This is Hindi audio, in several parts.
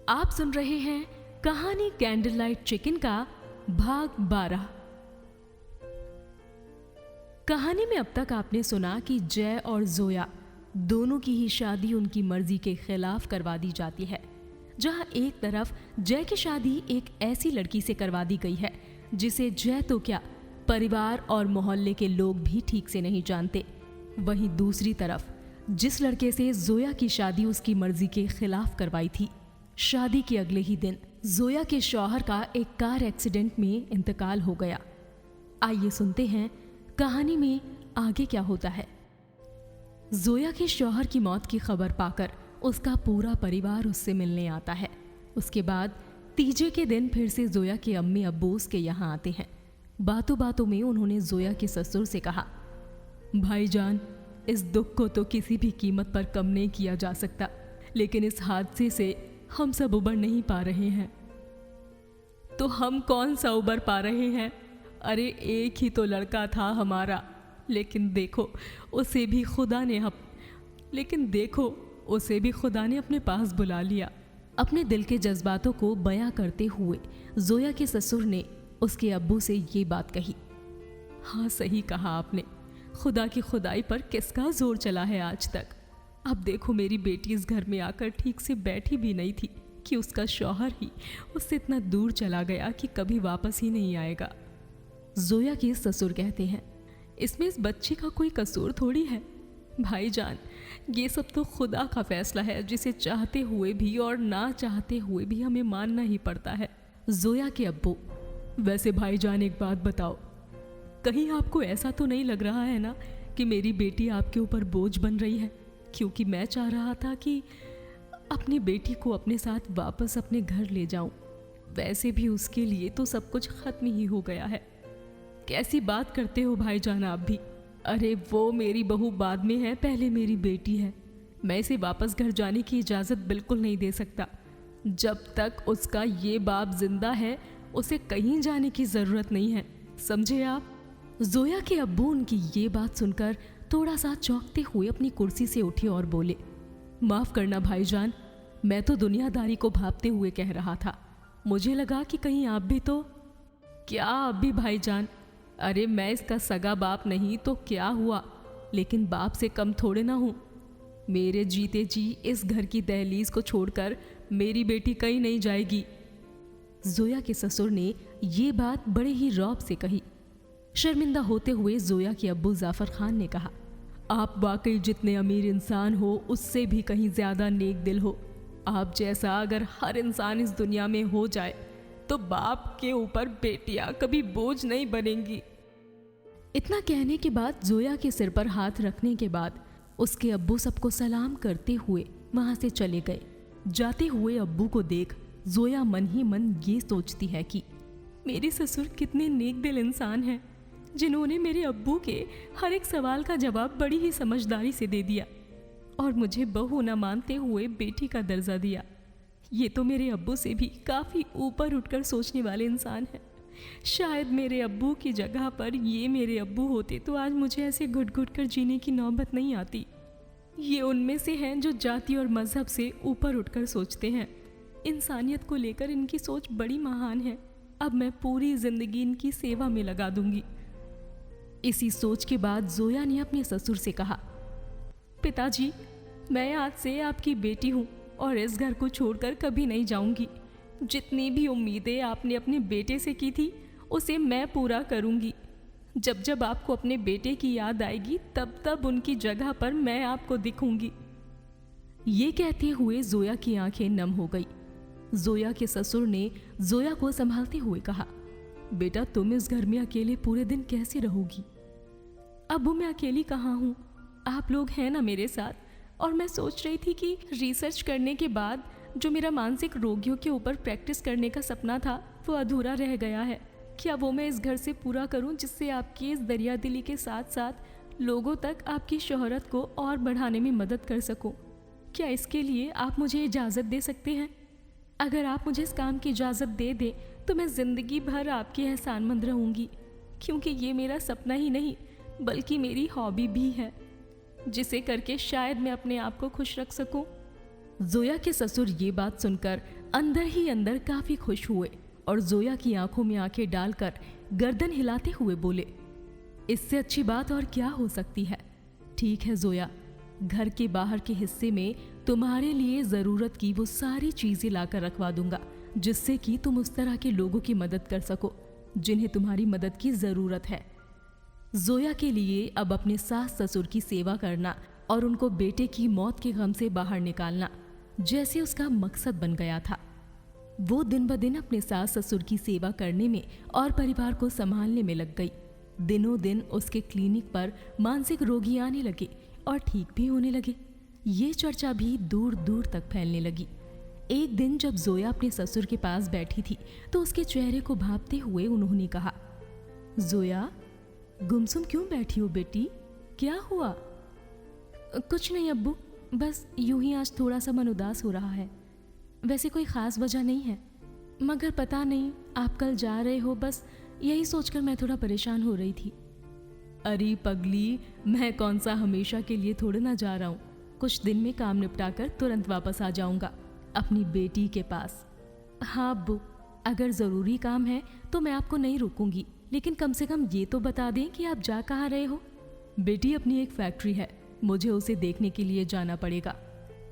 आप सुन रहे हैं कहानी कैंडल लाइट चिकन का भाग 12। कहानी में अब तक आपने सुना कि जय और जोया दोनों की ही शादी उनकी मर्जी के खिलाफ करवा दी जाती है। जहां एक तरफ जय की शादी एक ऐसी लड़की से करवा दी गई है जिसे जय तो क्या परिवार और मोहल्ले के लोग भी ठीक से नहीं जानते, वहीं दूसरी तरफ जिस लड़के से जोया की शादी उसकी मर्जी के खिलाफ करवाई थी, शादी के अगले ही दिन जोया के शौहर का एक कार एक्सीडेंट में इंतकाल हो गया। आइए सुनते हैं कहानी में आगे क्या होता है। जोया के शौहर की मौत की खबर पाकर उसका पूरा परिवार उससे मिलने आता है। उसके बाद तीजे के दिन फिर से जोया के अम्मी अब्बू उसके यहाँ आते हैं। बातों बातों में उन्होंने जोया के ससुर से कहा, भाईजान, इस दुख को तो किसी भी कीमत पर कम नहीं किया जा सकता, लेकिन इस हादसे से हम सब उबर नहीं पा रहे हैं। तो हम कौन सा उबर पा रहे हैं? अरे एक ही तो लड़का था हमारा, लेकिन देखो उसे भी खुदा ने अपने पास बुला लिया। अपने दिल के जज्बातों को बयां करते हुए जोया के ससुर ने उसके अब्बू से ये बात कही। हाँ, सही कहा आपने, खुदा की खुदाई पर किसका जोर चला है आज तक। अब देखो, मेरी बेटी इस घर में आकर ठीक से बैठी भी नहीं थी कि उसका शौहर ही उससे इतना दूर चला गया कि कभी वापस ही नहीं आएगा। जोया के ससुर कहते हैं, इसमें इस बच्ची का कोई कसूर थोड़ी है भाईजान, ये सब तो खुदा का फैसला है जिसे चाहते हुए भी और ना चाहते हुए भी हमें मानना ही पड़ता है। जोया के अब्बू, वैसे भाईजान एक बात बताओ, कहीं आपको ऐसा तो नहीं लग रहा है ना कि मेरी बेटी आपके ऊपर बोझ बन रही है? क्योंकि मैं चाह रहा था कि अपनी बेटी को अपने साथ वापस अपने घर ले जाऊं। वैसे भी उसके लिए तो सब कुछ खत्म ही हो गया है। कैसी बात करते हो भाईजान आप भी? अरे वो मेरी बहू बाद में है, पहले मेरी बेटी है। मैं इसे वापस घर जाने की इजाज़त बिल्कुल नहीं दे सकता। जब तक उसका ये बाप जिंदा है उसे कहीं जाने की ज़रूरत नहीं है, समझे आप? जोया के अब्बू उनकी ये बात सुनकर थोड़ा सा चौंकते हुए अपनी कुर्सी से उठे और बोले, माफ़ करना भाईजान, मैं तो दुनियादारी को भांपते हुए कह रहा था। मुझे लगा कि कहीं आप भी तो। क्या आप भी भाईजान? अरे मैं इसका सगा बाप नहीं तो क्या हुआ, लेकिन बाप से कम थोड़े ना हूँ। मेरे जीते जी इस घर की दहलीज को छोड़कर मेरी बेटी कहीं नहीं जाएगी। जोया के ससुर ने ये बात बड़े ही रौब से कही। शर्मिंदा होते हुए जोया के अब्बू जाफर खान ने कहा, आप वाकई जितने अमीर इंसान हो उससे भी कहीं ज़्यादा नेक दिल हो। आप जैसा अगर हर इंसान इस दुनिया में हो जाए तो बाप के ऊपर बेटियां कभी बोझ नहीं बनेंगी। इतना कहने के बाद जोया के सिर पर हाथ रखने के बाद उसके अब्बू सबको सलाम करते हुए वहां से चले गए। जाते हुए अब्बू को देख जोया मन ही मन ये सोचती है कि मेरे ससुर कितने नेक दिल इंसान हैं, जिन्होंने मेरे अब्बू के हर एक सवाल का जवाब बड़ी ही समझदारी से दे दिया और मुझे बहू न मानते हुए बेटी का दर्जा दिया। ये तो मेरे अब्बू से भी काफ़ी ऊपर उठकर सोचने वाले इंसान हैं। शायद मेरे अब्बू की जगह पर ये मेरे अब्बू होते तो आज मुझे ऐसे घुट घुट कर जीने की नौबत नहीं आती। ये उनमें से हैं जो जाति और मजहब से ऊपर उठकर सोचते हैं। इंसानियत को लेकर इनकी सोच बड़ी महान है। अब मैं पूरी जिंदगी इनकी सेवा में लगा दूंगी। इसी सोच के बाद जोया ने अपने ससुर से कहा, पिताजी, मैं आज से आपकी बेटी हूँ और इस घर को छोड़कर कभी नहीं जाऊंगी। जितनी भी उम्मीदें आपने अपने बेटे से की थी उसे मैं पूरा करूंगी। जब जब आपको अपने बेटे की याद आएगी तब तब उनकी जगह पर मैं आपको दिखूंगी। ये कहते हुए जोया की आंखें नम हो गई। जोया के ससुर ने जोया को संभालते हुए कहा, बेटा, तुम इस घर में अकेले पूरे दिन कैसे रहोगी? अब्बू, मैं अकेली कहाँ हूँ, आप लोग हैं ना मेरे साथ। और मैं सोच रही थी कि रिसर्च करने के बाद जो मेरा मानसिक रोगियों के ऊपर प्रैक्टिस करने का सपना था वो अधूरा रह गया है। क्या वो मैं इस घर से पूरा करूं, जिससे आपकी इस दरिया दिली के साथ साथ लोगों तक आपकी शोहरत को और बढ़ाने में मदद कर सकूं? क्या इसके लिए आप मुझे इजाज़त दे सकते हैं? अगर आप मुझे इस काम की इजाज़त दे दें तो मैं ज़िंदगी भर आपकी एहसानमंद रहूँगी, क्योंकि ये मेरा सपना ही नहीं बल्कि मेरी हॉबी भी है। जिसे करके शायद मैं अपने आप को खुश रख सकूं। जोया के ससुर ये बात सुनकर अंदर ही अंदर काफी खुश हुए और जोया की आंखों में आंखें डालकर गर्दन हिलाते हुए बोले, इससे अच्छी बात और क्या हो सकती है। ठीक है जोया, घर के बाहर के हिस्से में तुम्हारे लिए जरूरत की वो सारी चीजें लाकर रखवा दूंगा, जिससे कि तुम उस तरह के लोगों की मदद कर सको जिन्हें तुम्हारी मदद की जरूरत है। जोया के लिए अब अपने सास ससुर की सेवा करना और उनको बेटे की मौत के गम से बाहर निकालना जैसे उसका मकसद बन गया था। वो दिन ब दिन अपने सास ससुर की सेवा करने में और परिवार को संभालने में लग गई। दिनों दिन उसके क्लिनिक पर मानसिक रोगी आने लगे और ठीक भी होने लगे। ये चर्चा भी दूर दूर तक फैलने लगी। एक दिन जब जोया अपने ससुर के पास बैठी थी तो उसके चेहरे को भांपते हुए उन्होंने कहा, जोया, गुमसुम क्यों बैठी हो बेटी, क्या हुआ? कुछ नहीं अब्बू, बस यूं ही आज थोड़ा सा मन उदास हो रहा है। वैसे कोई खास वजह नहीं है, मगर पता नहीं आप कल जा रहे हो, बस यही सोचकर मैं थोड़ा परेशान हो रही थी। अरे पगली, मैं कौन सा हमेशा के लिए थोड़े ना जा रहा हूँ। कुछ दिन में काम निपटाकर तुरंत वापस आ जाऊंगा अपनी बेटी के पास। हाँ अब्बू, अगर ज़रूरी काम है तो मैं आपको नहीं रोकूंगी, लेकिन कम से कम ये तो बता दें कि आप जा कहाँ रहे हो। बेटी, अपनी एक फैक्ट्री है, मुझे उसे देखने के लिए जाना पड़ेगा।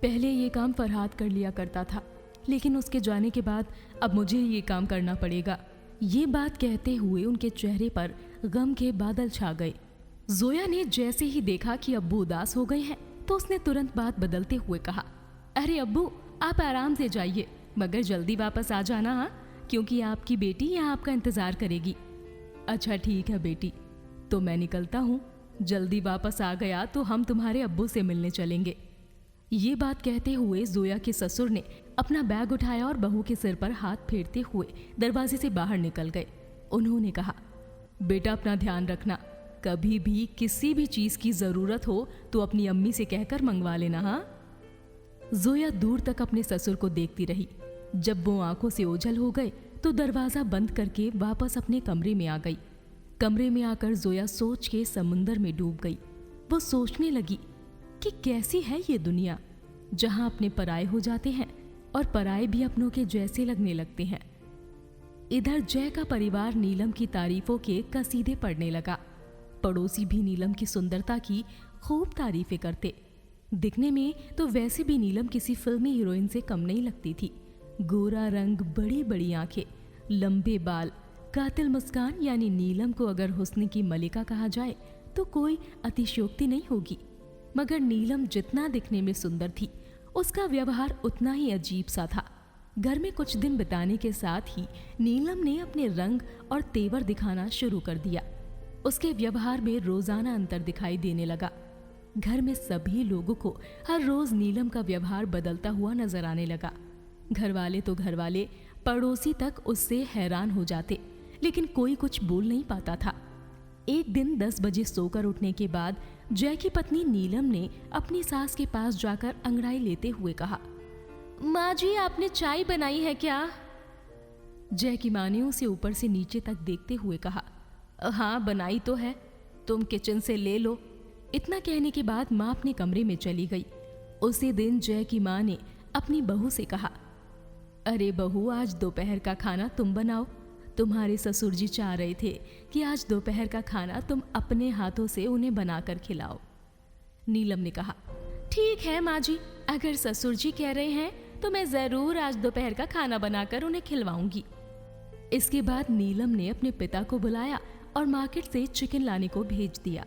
पहले ये काम फरहाद कर लिया करता था, लेकिन उसके जाने के बाद अब मुझे ये काम करना पड़ेगा। ये बात कहते हुए उनके चेहरे पर गम के बादल छा गए। जोया ने जैसे ही देखा कि अब्बू उदास हो गए हैं तो उसने तुरंत बात बदलते हुए कहा, अरे अब्बू, आप आराम से जाइए, मगर जल्दी वापस आ जाना, हाँ, क्योंकि आपकी बेटी यहाँ आपका इंतजार करेगी। अच्छा ठीक है बेटी, तो मैं निकलता हूँ। जल्दी वापस आ गया तो हम तुम्हारे अब्बू से मिलने चलेंगे। ये बात कहते हुए जोया के ससुर ने अपना बैग उठाया और बहू के सिर पर हाथ फेरते हुए दरवाजे से बाहर निकल गए। उन्होंने कहा, बेटा अपना ध्यान रखना, कभी भी किसी भी चीज की जरूरत हो तो अपनी अम्मी से कहकर मंगवा लेना, हाँ। जोया दूर तक अपने ससुर को देखती रही। जब वो आंखों से ओझल हो गए तो दरवाजा बंद करके वापस अपने कमरे में आ गई। कमरे में आकर जोया सोच के समुंदर में डूब गई। वो सोचने लगी कि कैसी है ये दुनिया, जहां अपने पराये हो जाते हैं और पराये भी अपनों के जैसे लगने लगते हैं। इधर जय का परिवार नीलम की तारीफों के कसीदे पढ़ने लगा। पड़ोसी भी नीलम की सुंदरता की खूब तारीफें करते। दिखने में तो वैसे भी नीलम किसी फिल्मी हीरोइन से कम नहीं लगती थी। गोरा रंग, बड़ी बड़ी आंखें, लंबे बाल, कातिल मुस्कान, यानी नीलम को अगर हुस्न की मलिका कहा जाए तो कोई अतिशयोक्ति नहीं होगी। मगर नीलम जितना दिखने में सुंदर थी, उसका व्यवहार उतना ही अजीब सा था। घर में कुछ दिन बिताने के साथ ही नीलम ने अपने रंग और तेवर दिखाना शुरू कर दिया। उसके व्यवहार में रोजाना अंतर दिखाई देने लगा। घर में सभी लोगों को हर रोज नीलम का व्यवहार बदलता हुआ नजर आने लगा। घर वाले तो घर वाले, पड़ोसी तक उससे हैरान हो जाते, लेकिन कोई कुछ बोल नहीं पाता था। एक दिन 10 बजे सोकर उठने के बाद जय की पत्नी नीलम ने अपनी सास के पास जाकर अंगड़ाई लेते हुए कहा, माँ जी, आपने चाय बनाई है क्या? जय की माँ ने उसे ऊपर से नीचे तक देखते हुए कहा, हाँ बनाई तो है, तुम किचन से ले लो। इतना कहने के बाद माँ अपने कमरे में चली गई। उसी दिन जय की माँ ने अपनी बहू से कहा, अरे बहू, आज दोपहर का खाना तुम बनाओ। तुम्हारे ससुर जी चाह रहे थे कि आज दोपहर का खाना तुम अपने हाथों से उन्हें बनाकर खिलाओ। नीलम ने कहा, ठीक है माँ जी, अगर ससुर जी कह रहे हैं तो मैं जरूर आज दोपहर का खाना बनाकर उन्हें खिलवाऊंगी। इसके बाद नीलम ने अपने पिता को बुलाया और मार्केट से चिकन लाने को भेज दिया।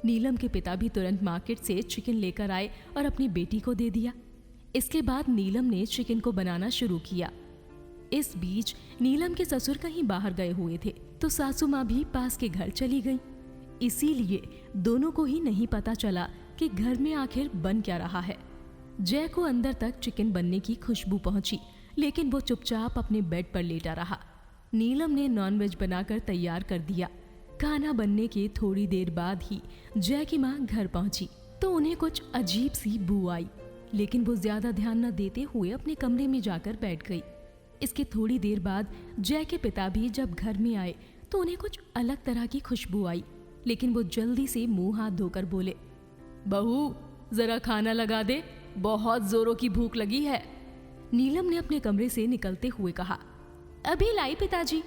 नीलम के पिता भी तुरंत मार्केट से चिकन लेकर आए और अपनी बेटी को दे दिया। इसके बाद नीलम ने चिकन को बनाना शुरू किया। इस बीच नीलम के ससुर कहीं बाहर गए हुए थे तो सासू माँ भी पास के घर चली गई। इसीलिए दोनों को ही नहीं पता चला कि घर में आखिर बन क्या रहा है। जय को अंदर तक चिकन बनने की खुशबू पहुंची, लेकिन वो चुपचाप अपने बेड पर लेटा रहा। नीलम ने नॉनवेज बनाकर तैयार कर दिया। खाना बनने के थोड़ी देर बाद ही जय की माँ घर पहुंची तो उन्हें कुछ अजीब सी बू आई, लेकिन वो ज्यादा ध्यान न देते हुए अपने कमरे में जाकर बैठ गई। इसके थोड़ी देर बाद जय के पिता भी जब घर में आए तो उन्हें कुछ अलग तरह की खुशबू आई, लेकिन वो जल्दी से मुंह हाथ धोकर बोले, बहू जरा खाना लगा दे, बहुत जोरों की भूख लगी है। नीलम ने अपने कमरे से निकलते हुए कहा। अभी लाई पिताजी।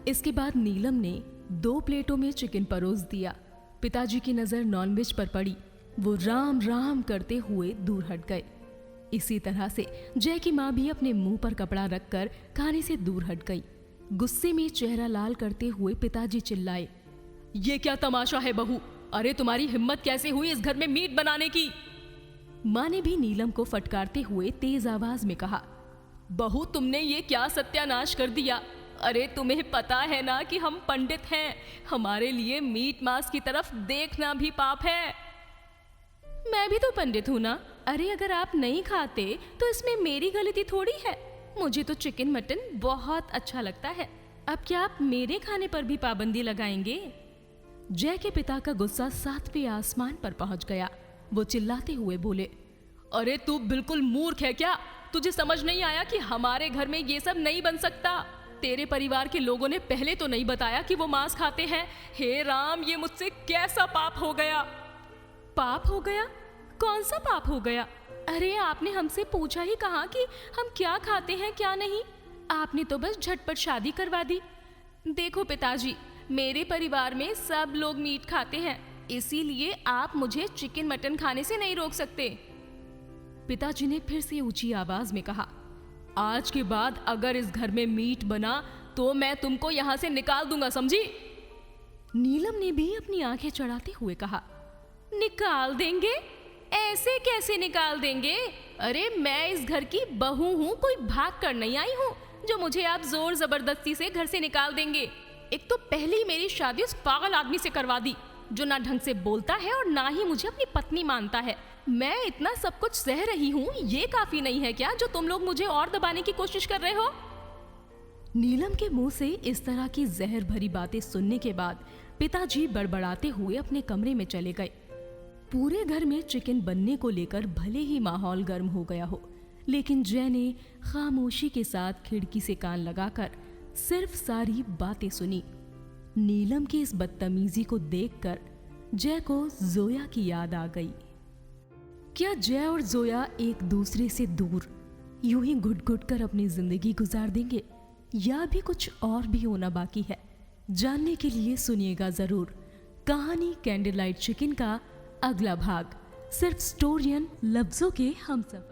इसके बाद नीलम ने 2 प्लेटों में चिकन परोस दिया। पिताजी की नजर नॉनवेज पर पड़ी। वो राम राम करते हुए दूर हट गए। इसी तरह से जय की माँ भी अपने मुंह पर कपड़ा रखकर खाने से दूर हट गई। गुस्से में चेहरा लाल करते हुए पिताजी चिल्लाए, ये क्या तमाशा है बहू? अरे तुम्हारी हिम्मत कैसे हुई इस घर में मीट बनाने की? माँ ने भी नीलम को फटकारते हुए तेज आवाज में कहा, बहू तुमने ये क्या सत्यानाश कर दिया? अरे तुम्हें पता है ना कि हम पंडित हैं, हमारे लिए मीट मांस की तरफ देखना भी पाप है। मैं भी तो पंडित हूँ ना। अरे अगर आप नहीं खाते तो इसमें मेरी गलती थोड़ी है। मुझे तो चिकन मटन बहुत अच्छा लगता है। अब क्या आप मेरे खाने पर भी पाबंदी लगाएंगे? जय के पिता का गुस्सा 7वें आसमान पर पहुंच गया। वो चिल्लाते हुए बोले, अरे तू बिल्कुल मूर्ख है क्या? तुझे समझ नहीं आया कि हमारे घर में ये सब नहीं बन सकता? तेरे परिवार के लोगों ने पहले तो नहीं बताया कि वो मांस खाते हैं। हे राम, ये मुझसे कैसा पाप हो गया? पाप हो गया? कौन सा पाप हो गया? अरे आपने हमसे पूछा ही कहा कि हम क्या खाते हैं क्या नहीं। आपने तो बस झटपट शादी करवा दी। देखो पिताजी, मेरे परिवार में सब लोग मीट खाते हैं, इसीलिए आप मुझे चिकन मटन खाने से नहीं रोक सकते। पिताजी ने फिर से ऊंची आवाज में कहा, आज के बाद अगर इस घर में मीट बना तो मैं तुमको यहाँ से निकाल दूंगा, समझी? नीलम ने भी अपनी आंखें चढ़ाते हुए कहा, निकाल देंगे? ऐसे कैसे निकाल देंगे? अरे मैं इस घर की बहू हूँ, कोई भाग कर नहीं आई हूँ जो मुझे आप जोर जबरदस्ती से घर से निकाल देंगे। एक तो पहले ही मेरी शादी उस पागल आदमी से करवा दी जो ना ढंग से बोलता है और ना ही मुझे अपनी पत्नी मानता है। मैं इतना सब कुछ सह रही हूँ, ये काफी नहीं है क्या जो तुम लोग मुझे और दबाने की कोशिश कर रहे हो? नीलम के मुंह से इस तरह की जहर भरी बातें सुनने के बाद पिताजी बड़बड़ाते हुए अपने कमरे में चले गए। पूरे घर में चिकन बनने को लेकर भले ही माहौल गर्म हो गया हो, लेकिन जय ने खामोशी के साथ खिड़की से कान लगाकर सिर्फ सारी बातें सुनी। नीलम की इस बदतमीजी को देखकर जय को जोया की याद आ गई। क्या जय और जोया एक दूसरे से दूर यूं ही घुट घुट कर अपनी जिंदगी गुजार देंगे, या भी कुछ और भी होना बाकी है? जानने के लिए सुनिएगा जरूर कहानी कैंडल लाइट चिकन का अगला भाग, सिर्फ स्टोरियन लफ्जों के हमसफर।